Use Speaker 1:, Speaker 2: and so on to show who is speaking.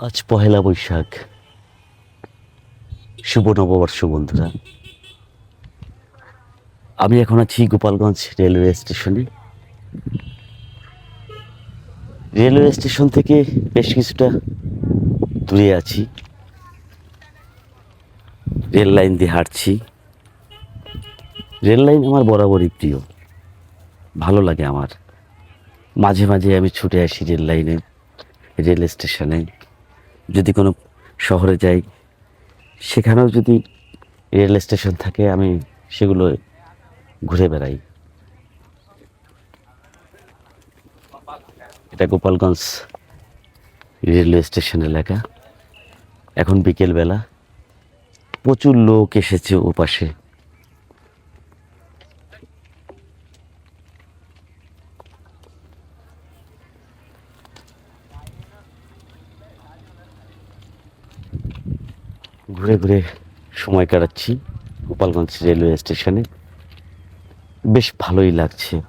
Speaker 1: আজ পহেলা বৈশাখ। শুভ নববর্ষ বন্ধুরা। আমি এখন আছি গোপালগঞ্জ রেলওয়ে স্টেশনে। রেলওয়ে স্টেশন থেকে বেশ কিছুটা দূরে আছি। রেল লাইন দিয়ে হাঁটছি। রেল লাইন আমার বরাবরই প্রিয়, ভালো লাগে আমার। মাঝে মাঝে আমি ছুটে আসি রেল লাইনে, রেল স্টেশনে। যদি কোনো শহরে যাই, সেখানেও যদি রেল স্টেশন থাকে, আমি সেগুলো ঘুরে বেড়াই। এটা গোপালগঞ্জ রেলওয়ে স্টেশন এলাকা। এখন বিকেলবেলা, প্রচুর লোক এসেছে ওপাশে। ঘুরে ঘুরে সময় কাটাচ্ছি গোপালগঞ্জ রেলওয়ে স্টেশনে। বেশ ভালোই লাগছে।